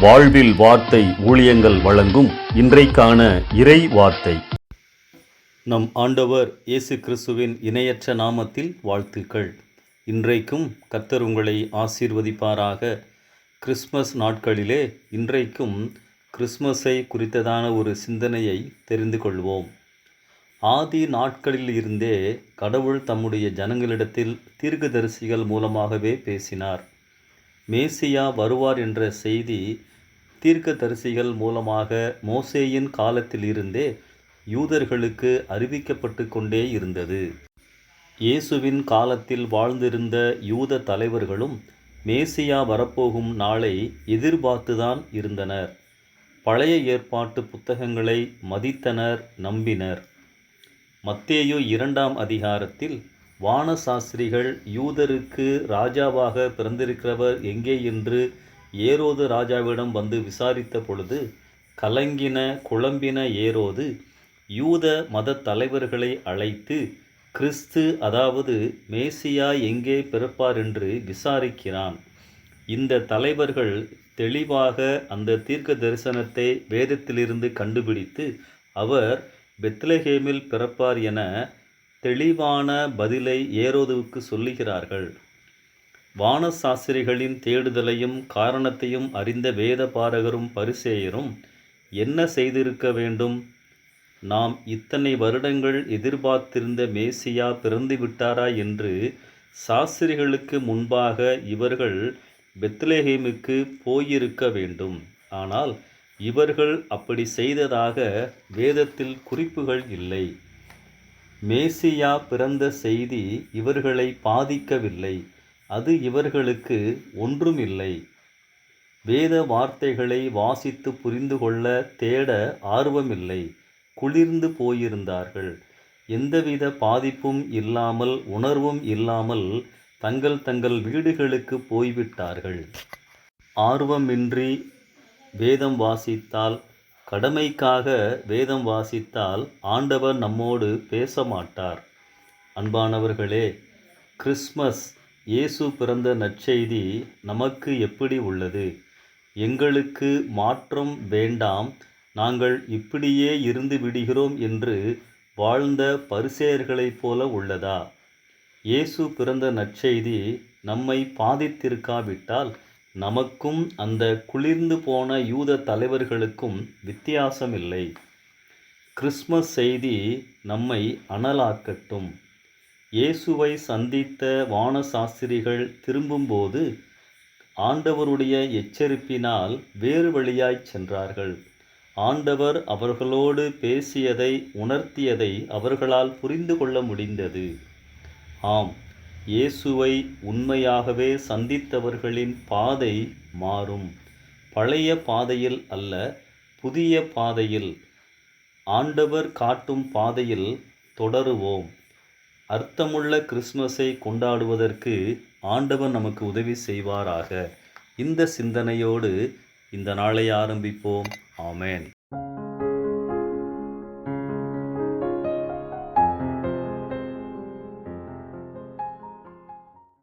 வாழ்வில் வார்த்தை ஊழியங்கள் வழங்கும் இன்றைக்கான இறை வார்த்தை. நம் ஆண்டவர் இயேசு கிறிஸ்துவின் இணையற்ற நாமத்தில் வாழ்த்துக்கள். இன்றைக்கும் கர்த்தர் உங்களை ஆசீர்வதிப்பாராக. கிறிஸ்மஸ் நாட்களிலே இன்றைக்கும் கிறிஸ்மஸை குறித்ததான ஒரு சிந்தனையை தெரிந்து கொள்வோம். ஆதி நாட்களில் இருந்தே கடவுள் தம்முடைய ஜனங்களிடத்தில் தீர்க்கதரிசிகள் மூலமாகவே பேசினார். மேசியா வருவார் என்ற செய்தி தீர்க்கதரிசிகள் மூலமாக மோசேயின் காலத்தில் இருந்தே யூதர்களுக்கு அறிவிக்கப்பட்டு கொண்டே இருந்தது. இயேசுவின் காலத்தில் வாழ்ந்திருந்த யூத தலைவர்களும் மேசியா வரப்போகும் நாளை எதிர்பார்த்துதான் இருந்தனர். பழைய ஏற்பாட்டு புத்தகங்களை மதித்தனர், நம்பினர். மத்தேயு 2ஆம் அதிகாரத்தில் வானசாஸ்திரிகள் யூதருக்கு ராஜாவாக பிறந்திருக்கிறவர் எங்கே என்று ஏரோது ராஜாவிடம் வந்து விசாரித்த பொழுது, கலங்கின குழம்பின ஏரோது யூத மத தலைவர்களை அழைத்து கிறிஸ்து, அதாவது மேசியா எங்கே பிறப்பார் என்று விசாரிக்கிறான். இந்த தலைவர்கள் தெளிவாக அந்த தீர்க்க தரிசனத்தை வேதத்திலிருந்து கண்டுபிடித்து அவர் பெத்லகேமில் பிறப்பார் என தெளிவான பதிலை ஏரோதுவுக்கு சொல்லுகிறார்கள். வானசாஸ்திரிகளின் தேடுதலையும் காரணத்தையும் அறிந்த வேதபாரகரும் பரிசேயரும் என்ன செய்திருக்க வேண்டும்? நாம் இத்தனை வருடங்கள் எதிர்பார்த்திருந்த மேசியா பிறந்து விட்டாரா என்று சாஸ்திரிகளுக்கு முன்பாக இவர்கள் பெத்லகேமுக்கு போயிருக்க வேண்டும். ஆனால் இவர்கள் அப்படி செய்ததாக வேதத்தில் குறிப்புகள் இல்லை. மேசியா பிறந்த செய்தி இவர்களை பாதிக்கவில்லை. அது இவர்களுக்கு ஒன்றுமில்லை. வேத வார்த்தைகளை வாசித்து புரிந்து கொள்ள தேட ஆர்வமில்லை. குளிர்ந்து போயிருந்தார்கள். எந்தவித பாதிப்பும் இல்லாமல், உணர்வும் இல்லாமல் தங்கள் வீடுகளுக்கு போய்விட்டார்கள். ஆர்வமின்றி வேதம் வாசித்தால், கடமைக்காக வேதம் வாசித்தால் ஆண்டவர் நம்மோடு பேச மாட்டார். அன்பானவர்களே, கிறிஸ்மஸ் இயேசு பிறந்த நற்செய்தி நமக்கு எப்படி உள்ளது? எங்களுக்கு மாற்றம் வேண்டாம், நாங்கள் இப்படியே இருந்து விடுகிறோம் என்று வாழ்ந்த பரிசேயர்களைப் போல உள்ளதா? இயேசு பிறந்த நற்செய்தி நம்மை பாதித்திருக்காவிட்டால் நமக்கும் அந்த குளிர்ந்து போன யூத தலைவர்களுக்கும் வித்தியாசமில்லை. கிறிஸ்மஸ் செய்தி நம்மை அனலாக்கட்டும். இயேசுவை சந்தித்த வானசாஸ்திரிகள் திரும்பும்போது ஆண்டவருடைய எச்சரிப்பினால் வேறு வழியாய் சென்றார்கள். ஆண்டவர் அவர்களோடு பேசியதை, உணர்த்தியதை அவர்களால் புரிந்து கொள்ள முடிந்தது. ஆம், இயேசுவை உண்மையாகவே சந்தித்தவர்களின் பாதை மாறும். பழைய பாதையில் அல்ல, புதிய பாதையில், ஆண்டவர் காட்டும் பாதையில் தொடருவோம். அர்த்தமுள்ள கிறிஸ்மஸை கொண்டாடுவதற்கு ஆண்டவர் நமக்கு உதவி செய்வாராக. இந்த சிந்தனையோடு இந்த நாளை ஆரம்பிப்போம். ஆமென்.